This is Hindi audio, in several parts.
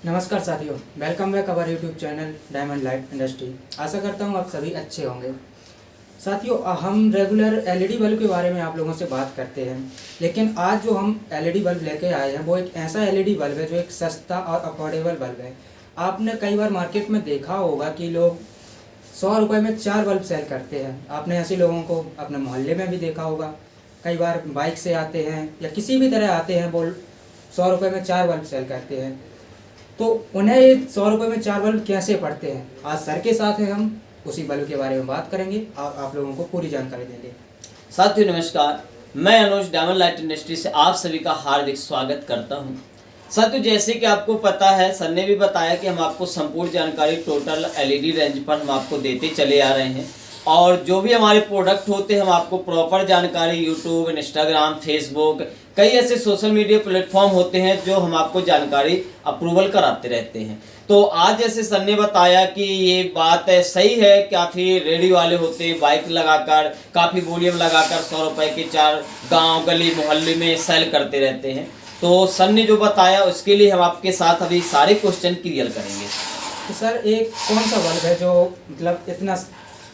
नमस्कार साथियों, welcome back our YouTube channel Diamond Light Industry. आशा करता हूँ आप सभी अच्छे होंगे। साथियों, हम रेगुलर एलईडी बल्ब के बारे में आप लोगों से बात करते हैं, लेकिन आज जो हम एलईडी बल्ब लेके आए हैं वो एक ऐसा एलईडी बल्ब है जो एक सस्ता और अफोर्डेबल बल्ब है। आपने कई बार मार्केट में देखा होगा कि लोग 100 रुपये में 4 बल्ब सेल करते हैं। आपने ऐसे लोगों को अपने मोहल्ले में भी देखा होगा। कई बार बाइक से आते हैं या किसी भी तरह आते हैं, वो 100 रुपये में 4 बल्ब सेल करते हैं। तो उन्हें ये 100 रुपये में 4 बल्ब कैसे पड़ते हैं, आज सर के साथ हैं, हम उसी बल्ब के बारे में बात करेंगे और आप लोगों को पूरी जानकारी देंगे। साथियों नमस्कार, मैं अनुज डायमंड लाइट इंडस्ट्री से आप सभी का हार्दिक स्वागत करता हूं। साथियों, जैसे कि आपको पता है, सर ने भी बताया कि हम आपको संपूर्ण जानकारी टोटल एलईडी रेंज पर हम आपको देते चले आ रहे हैं और जो भी हमारे प्रोडक्ट होते हैं हम आपको प्रॉपर जानकारी यूट्यूब, इंस्टाग्राम, फेसबुक, कई ऐसे सोशल मीडिया प्लेटफॉर्म होते हैं जो हम आपको जानकारी अप्रूवल कराते रहते हैं। तो आज जैसे सर ने बताया कि ये बात है, सही है, काफ़ी रेडी वाले होते हैं बाइक लगाकर, काफ़ी वॉल्यूम लगाकर 100 रुपये के 4 गांव गली मोहल्ले में सेल करते रहते हैं। तो सर ने जो बताया उसके लिए हम आपके साथ अभी सारे क्वेश्चन क्लियर करेंगे। तो सर, एक कौन सा बल्ब है जो मतलब इतना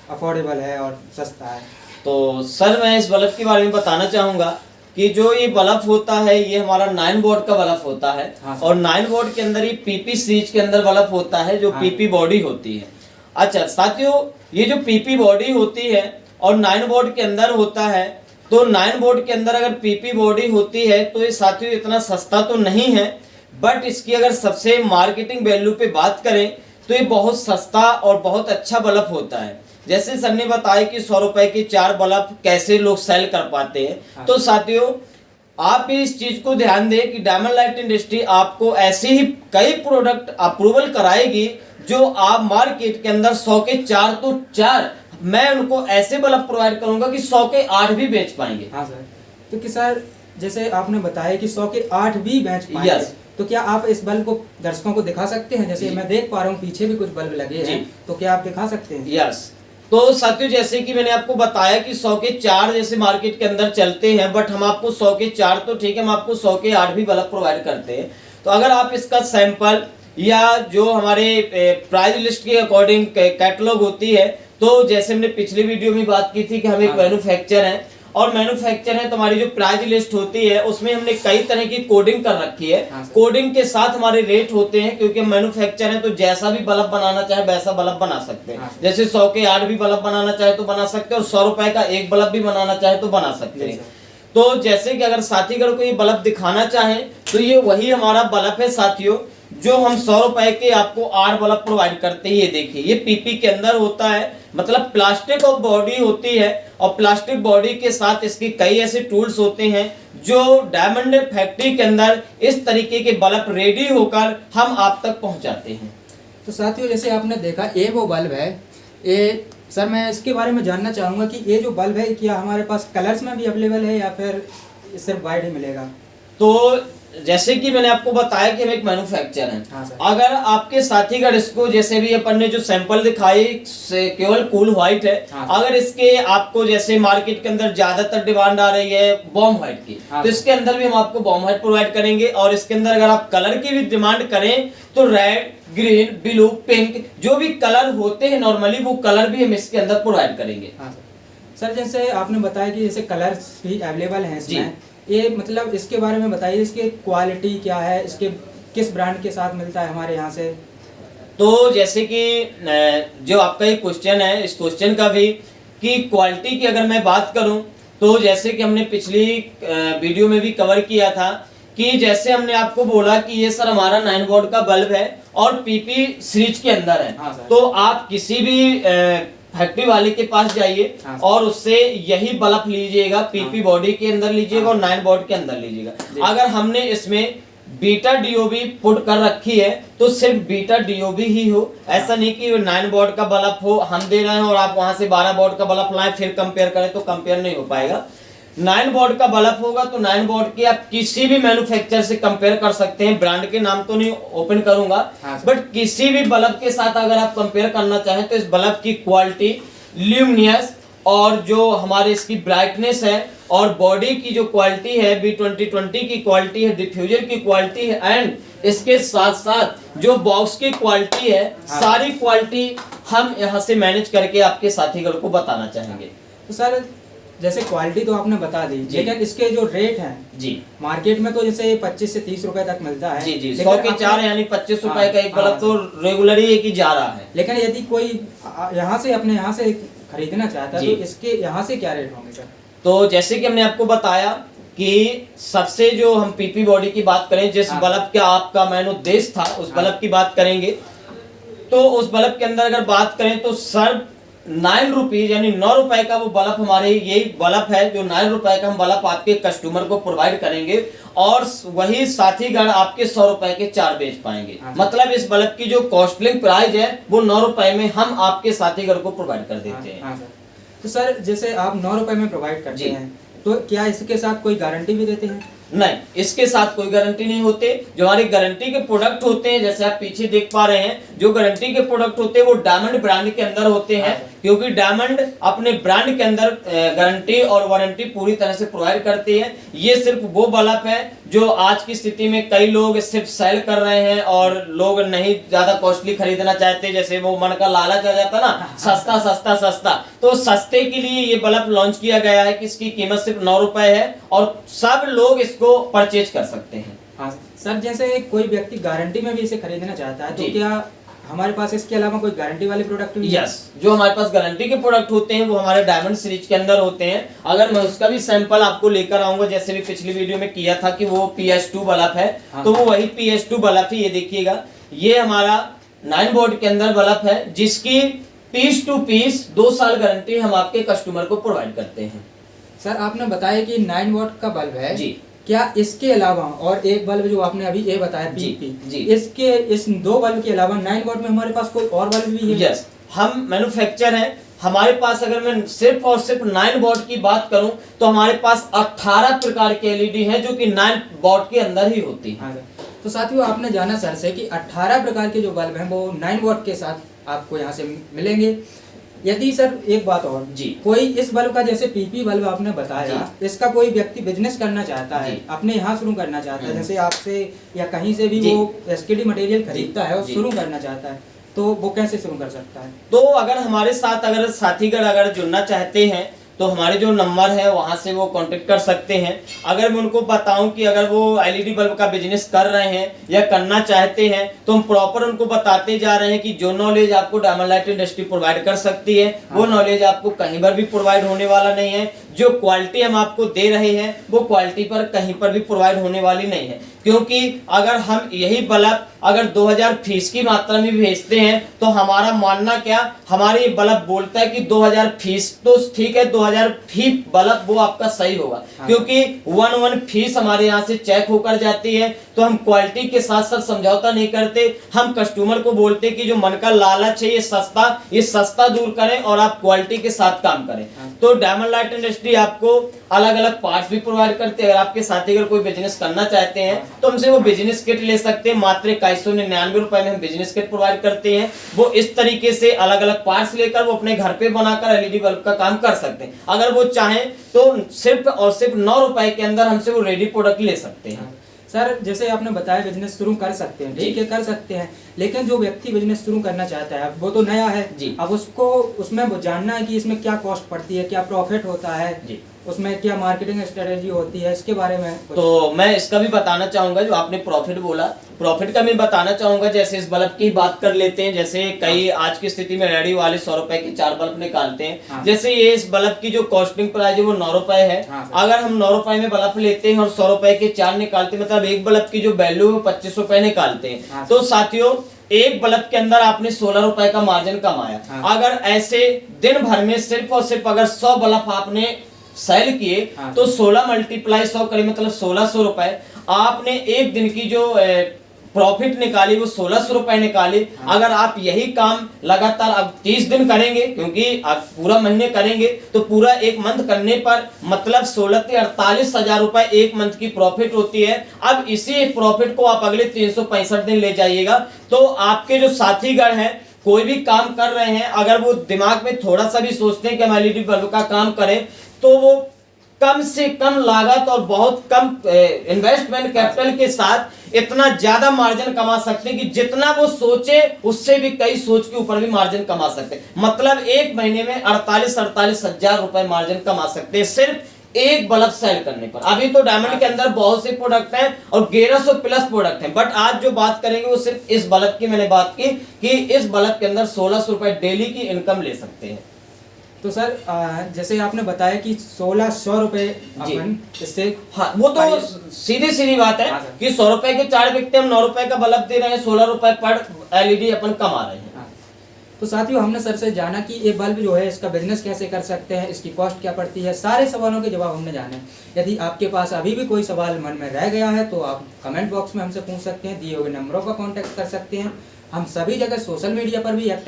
अफोर्डेबल है और सस्ता है? तो सर, मैं इस बल्ब के बारे में बताना चाहूँगा कि जो ये बल्ब होता है ये हमारा 9 वोल्ट का बल्ब होता है। हाँ, और 9 वोल्ट के अंदर ये पीपी सीरीज के अंदर बल्ब होता है जो पीपी बॉडी होती है। अच्छा साथियों, ये जो पीपी बॉडी होती है और 9 वोल्ट के अंदर होता है, तो 9 वोल्ट के अंदर अगर पीपी बॉडी होती है तो ये साथियों इतना सस्ता तो नहीं है, बट इसकी अगर सबसे मार्केटिंग वैल्यू पे बात करें तो ये बहुत सस्ता और बहुत अच्छा बल्ब होता है। जैसे सर ने बताया कि 100 रुपए के 4 बल्ब कैसे लोग सेल कर पाते हैं। तो साथियों, आप भी इस चीज को ध्यान दें कि डायमंड लाइट इंडस्ट्री आपको ऐसे ही कई प्रोडक्ट अप्रूवल कराएगी जो आप मार्केट के अंदर 100 के 4 तो 4 मैं उनको ऐसे बल्ब प्रोवाइड करूंगा कि 100 के 8 भी बेच पाएंगे। हाँ सर, तो कि सर जैसे आपने बताया कि 100 के 8 भी बेच पाएंगे, तो क्या आप इस बल्ब को दर्शकों को दिखा सकते हैं? जैसे मैं देख पा रहा हूँ पीछे भी कुछ बल्ब लगे हैं, तो क्या आप दिखा सकते हैं? यस। तो साथियों, जैसे कि मैंने आपको बताया कि 100 के 4 जैसे मार्केट के अंदर चलते हैं, बट हम आपको 100 के 4 तो ठीक है, हम आपको 100 के 8 भी बल्ब प्रोवाइड करते हैं। तो अगर आप इसका सैंपल या जो हमारे प्राइस लिस्ट के अकॉर्डिंग कैटलॉग होती है, तो जैसे हमने पिछली वीडियो में बात की थी कि हम एक मैन्युफैक्चर हैं और मैन्युफैक्चर है, तो हमारी जो प्राइस लिस्ट होती है उसमें हमने कई तरह की कोडिंग कर रखी है। कोडिंग के साथ हमारे रेट होते हैं, क्योंकि हम मैन्युफैक्चर हैं तो जैसा भी बल्ब बनाना चाहे वैसा बल्ब बना सकते हैं। जैसे 100 के 8 भी बल्ब बनाना चाहे तो बना सकते हैं और 100 रुपए का एक बल्ब भी बनाना चाहे तो बना सकते हैं। तो जैसे कि अगर साथीगढ़ को ये बल्ब दिखाना चाहें तो ये वही हमारा बल्ब है साथियों, जो हम 100 रुपए के आपको 8 बल्ब प्रोवाइड करते हैं। ये देखिए, ये पीपी के अंदर होता है, मतलब प्लास्टिक ऑफ बॉडी होती है और प्लास्टिक बॉडी के साथ इसके कई ऐसे टूल्स होते हैं जो डायमंड फैक्ट्री के अंदर इस तरीके के बल्ब रेडी होकर हम आप तक पहुंचाते हैं। तो साथियों, जैसे आपने देखा ये वो बल्ब है। ये सर, मैं इसके बारे में जानना चाहूँगा कि ये जो बल्ब है क्या हमारे पास कलर्स में भी अवेलेबल है या फिर सिर्फ वाइट ही मिलेगा? तो जैसे कि मैंने आपको बताया कि हम एक मैन्युफैक्चर हैं। अगर आपके साथीगढ़ इसको, जैसे भी अपन ने जो सैंपल दिखाई केवल कूल व्हाइट है, अगर इसके आपको जैसे मार्केट के अंदर ज्यादातर डिमांड आ रही है बॉम व्हाइट की, तो इसके अंदर भी हम आपको बॉम व्हाइट प्रोवाइड करेंगे। और इसके अंदर अगर आप कलर की भी डिमांड करें तो रेड, ग्रीन, ब्लू, पिंक जो भी कलर होते हैं नॉर्मली, वो कलर भी हम इसके अंदर प्रोवाइड करेंगे। सर, जैसे आपने बताया कि जैसे कलर्स भी अवेलेबल हैं इसमें, ये मतलब इसके बारे में बताइए, इसकी क्वालिटी क्या है, इसके किस ब्रांड के साथ मिलता है हमारे यहाँ से? तो जैसे कि जो आपका ये क्वेश्चन है, इस क्वेश्चन का भी कि क्वालिटी की अगर मैं बात करूं तो जैसे कि हमने पिछली वीडियो में भी कवर किया था कि जैसे हमने आपको बोला कि ये सर हमारा 9 वोल्ट का बल्ब है और पीपी सीरीज के अंदर है। तो आप किसी भी फैक्ट्री वाले के पास जाइए और उससे यही बल्ब लीजिएगा, पीपी बॉडी के अंदर लीजिएगा और 9 वोल्ट के अंदर लीजिएगा। अगर हमने इसमें बीटा डीओबी पुट कर रखी है तो सिर्फ बीटा डीओबी ही हो, ऐसा नहीं कि 9 वोल्ट का बल्ब हो हम दे रहे हैं और आप वहां से 12 वोल्ट का बल्ब लाएं फिर कंपेयर करें, तो कंपेयर नहीं हो पाएगा। 9 वोल्ट का बल्ब होगा तो 9 वोल्ट की आप किसी भी मैन्युफैक्चर से कंपेयर कर सकते हैं। ब्रांड के नाम तो नहीं ओपन करूंगा, बट किसी भी बल्ब के साथ अगर आप कंपेयर करना चाहें तो इस बल्ब की क्वालिटी, ल्यूमिनियस और जो हमारे इसकी ब्राइटनेस है और बॉडी की जो क्वालिटी है, B2020 की क्वालिटी है, डिफ्यूजर की क्वालिटी है एंड इसके साथ साथ जो बॉक्स की क्वालिटी है, हाँ। सारी क्वालिटी हम यहाँ से मैनेज करके आपके साथीगण को बताना चाहेंगे। तो सर जैसे क्वालिटी तो आपने बता दी, जी। लेकिन इसके जो रेट हैं जी मार्केट में तो जैसे 25 से 30 रुपए तक मिलता है। जी जी, लेकिन 100 के आपने- 4 यानी 25 रुपए हाँ, का एक बल्ब हाँ, तो रेगुलर ही एक ही जा रहा है। लेकिन यदि कोई यहाँ से अपने यहाँ से खरीदना चाहता है जी। तो इसके यहाँ से क्या रेट होंगे सर? तो जैसे कि हमने आपको बताया कि सबसे जो हम पीपी बॉडी की बात करें, जिस हाँ। बल्ब का आपका मेन उद्देश्य था उस हाँ। बल्ब की बात करेंगे, तो उस बल्ब के अंदर अगर बात करें तो सर 9 रुपीज यानी 9 रुपए का वो बल्ब हमारे यही बल्ब है जो 9 रुपए का हम बल्ब आपके कस्टमर को प्रोवाइड करेंगे और वही साथीगण आपके 100 रुपए के 4 बेच पाएंगे। हाँ। मतलब इस बल्ब की जो कॉस्टलिंग प्राइस है वो 9 रुपए में हम आपके साथीगण को प्रोवाइड कर देते हैं। हाँ सर। तो सर जैसे आप 9 रुपए में प्रोवाइड करते जी। हैं तो क्या इसके साथ कोई गारंटी भी देते हैं? नहीं, इसके साथ कोई गारंटी नहीं होते। जो हमारी गारंटी के प्रोडक्ट होते हैं, जैसे आप पीछे देख पा रहे हैं, जो गारंटी के प्रोडक्ट होते हैं वो डायमंड ब्रांड के अंदर होते हैं, क्योंकि डायमंड अपने ब्रांड के अंदर गारंटी और वारंटी पूरी तरह से प्रोवाइड करती है। ये सिर्फ वो बल्ब है जो आज की स्थिति में कई लोग सिर्फ सेल कर रहे हैं और लोग नहीं ज्यादा कॉस्टली खरीदना चाहते, जैसे वो मन का लालच आ जाता ना, सस्ता सस्ता सस्ता। तो सस्ते के लिए ये बल्ब लॉन्च किया गया है कि इसकी कीमत सिर्फ 9 रुपए है और सब लोग इसको परचेज कर सकते हैं। हाँ सर, जैसे कोई व्यक्ति गारंटी में भी इसे खरीदना चाहता है तो जी। क्या हमारे पास इसके अलावा कोई गारंटी वाले प्रोडक्ट भी है? यस, जो हमारे पास गारंटी के प्रोडक्ट होते हैं वो हमारे डायमंड सीरीज के अंदर होते हैं। अगर मैं उसका भी सैंपल आपको लेकर आऊंगा, जैसे भी पिछली वीडियो में किया था कि वो PS2 बल्ब है, हाँ। तो वो वही PS2 बल्ब है। ये देखिएगा, ये हमारा 9 वोल्ट के अंदर बल्ब है जिसकी पीस टू पीस 2 साल गारंटी हम आपके कस्टमर को प्रोवाइड करते हैं। सर आपने बताया कि 9 वॉट का बल्ब है जी। क्या इसके अलावा और एक बल्ब जो आपने अभी ये बताया जी, पीपी, जी। इसके इस 2 बल्ब के अलावा 9 वॉट में हमारे पास कोई और बल्ब भी है? यस, हम मैन्युफैक्चर हैं। हमारे पास अगर मैं सिर्फ और सिर्फ 9 वॉट की बात करूं तो हमारे पास 18 प्रकार के एलईडी हैं जो कि 9 वॉट के अंदर ही होती हैं। हाँ सर। तो साथियों आपने जाना सर से कि 18 प्रकार के जो बल्ब हैं वो 9 वॉट के साथ आपको यहाँ से मिलेंगे। यदि सर एक बात और जी, कोई इस बल्ब का जैसे पीपी बल्ब आपने बताया, इसका कोई व्यक्ति बिजनेस करना चाहता है, जी। अपने यहाँ शुरू करना चाहता है, जैसे आपसे या कहीं से भी जी। वो एसकेडी मटेरियल खरीदता है और जी। शुरू करना चाहता है, तो वो कैसे शुरू कर सकता है? तो अगर हमारे साथ अगर साथीगण अगर जुड़ना चाहते हैं तो हमारे जो नंबर है वहां से वो कांटेक्ट कर सकते हैं। अगर मैं उनको बताऊं कि अगर वो एलईडी बल्ब का बिजनेस कर रहे हैं या करना चाहते हैं तो हम प्रॉपर उनको बताते जा रहे हैं कि जो नॉलेज आपको डायमंड लाइट इंडस्ट्री प्रोवाइड कर सकती है वो नॉलेज आपको कहीं पर भी प्रोवाइड होने वाला नहीं है। जो क्वालिटी हम आपको दे रहे हैं वो क्वालिटी पर कहीं पर भी प्रोवाइड होने वाली नहीं है, क्योंकि अगर हम यही बल्ब अगर 2000 फीस की मात्रा में भेजते हैं तो हमारा मानना क्या, हमारे ये बल्ब बोलता है कि 2000 फीस तो ठीक है, 2000 फी बल्ब वो आपका सही होगा, क्योंकि 1 फीस हमारे यहाँ से चेक होकर जाती है। तो हम क्वालिटी के साथ साथ समझौता नहीं करते, हम कस्टमर को बोलते कि जो मन का लालच है ये सस्ता दूर करें और आप क्वालिटी के साथ काम करें। तो डायमंड लाइट इंडस्ट्री आपको अलग अलग पार्ट्स भी प्रोवाइड करते हैं। अगर आपके साथी अगर कोई बिजनेस करना चाहते हैं तो हमसे वो बिजनेस किट ले सकते हैं। मात्र 299 रुपए में हम बिजनेस किट प्रोवाइड करते हैं। वो इस तरीके से अलग अलग पार्ट्स लेकर वो अपने घर पे बनाकर एलईडी बल्ब का काम कर सकते हैं। अगर वो चाहें तो सिर्फ और सिर्फ 9 रुपए के अंदर हमसे वो रेडी प्रोडक्ट ले सकते हैं। सर जैसे आपने बताया बिजनेस शुरू कर सकते हैं, ठीक है कर सकते हैं, लेकिन जो व्यक्ति बिजनेस शुरू करना चाहता है वो तो नया है जी। अब उसको उसमें वो जानना है कि इसमें क्या कॉस्ट पड़ती है, क्या प्रॉफिट होता है जी, उसमें क्या मार्केटिंग स्ट्रेटेजी होती है, इसके बारे में कुछ। तो मैं इसका भी बताना चाहूंगा। जो आपने प्रॉफिट बोला, प्रॉफिट का मैं बताना चाहूंगा। जैसे इस बल्ब की बात कर लेते हैं, जैसे कई आज की स्थिति में रेडी वाले 100 रुपए के 4 बल्ब निकालते हैं। हाँ। जैसे ये इस बल्ब की जो कॉस्टिंग प्राइस है वो 9 रुपए है। हाँ, अगर हम 9 रुपए में बल्ब लेते हैं और 100 रुपए के 4 निकालते हैं, मतलब एक बल्ब की जो वैल्यू है 25 रुपए निकालते हैं। हाँ। तो साथियों एक बल्ब के अंदर आपने 16 रुपए का मार्जिन कमाया। हाँ। अगर ऐसे दिन भर में सिर्फ और सिर्फ अगर 100 बल्ब आपने सेल किए हाँ। तो 16 मल्टीप्लाई 100 करें मतलब 1600 रुपए। आपने एक दिन की जो प्रॉफिट निकाली वो 1600 रुपए निकाली। हाँ। अगर आप यही काम लगातार अब 30 दिन करेंगे, क्योंकि आप पूरा महीने करेंगे तो पूरा एक मंथ करने पर मतलब 16 से 48,000 रुपए एक मंथ की प्रॉफिट होती है। अब इसी प्रॉफिट को आप अगले 365 दिन ले जाइएगा तो आपके जो साथीगण हैं कोई भी काम कर रहे हैं, अगर वो दिमाग में थोड़ा सा भी सोचते हैं कि हम एलईडी बल्ब का काम करें तो वो कम से कम लागत और बहुत कम इन्वेस्टमेंट कैपिटल के साथ इतना ज्यादा मार्जिन कमा सकते हैं कि जितना वो सोचे उससे भी कई सोच के ऊपर भी मार्जिन कमा सकते हैं। मतलब एक महीने में 48 हजार रुपए मार्जिन कमा सकते हैं सिर्फ एक बल्ब सेल करने पर। अभी तो डायमंड के अंदर बहुत से प्रोडक्ट हैं और 1100 प्लस प्रोडक्ट हैं, बट आज जो बात करेंगे वो सिर्फ इस बल्ब की मैंने बात की कि इस बल्ब के अंदर 1600 रुपए डेली की इनकम ले सकते हैं। तो सर जैसे आपने बताया कि 1600 रुपए अपन इससे, हाँ वो तो सीधी सीधी बात है कि 100 रुपए के 4 बिकते, हम 9 रुपए का बल्ब दे रहे हैं, 16 रुपए पर एलईडी अपन कमा रहे हैं। तो साथियों हमने सर से जाना कि ये बल्ब जो है इसका बिजनेस कैसे कर सकते हैं, इसकी कॉस्ट क्या पड़ती है, सारे सवालों के जवाब हमने जाने। यदि आपके पास अभी भी कोई सवाल मन में रह गया है तो आप कमेंट बॉक्स में हमसे पूछ सकते हैं, दिए हुए नंबरों पर कांटेक्ट कर सकते हैं। हम सभी जगह सोशल मीडिया पर भी एक्टिव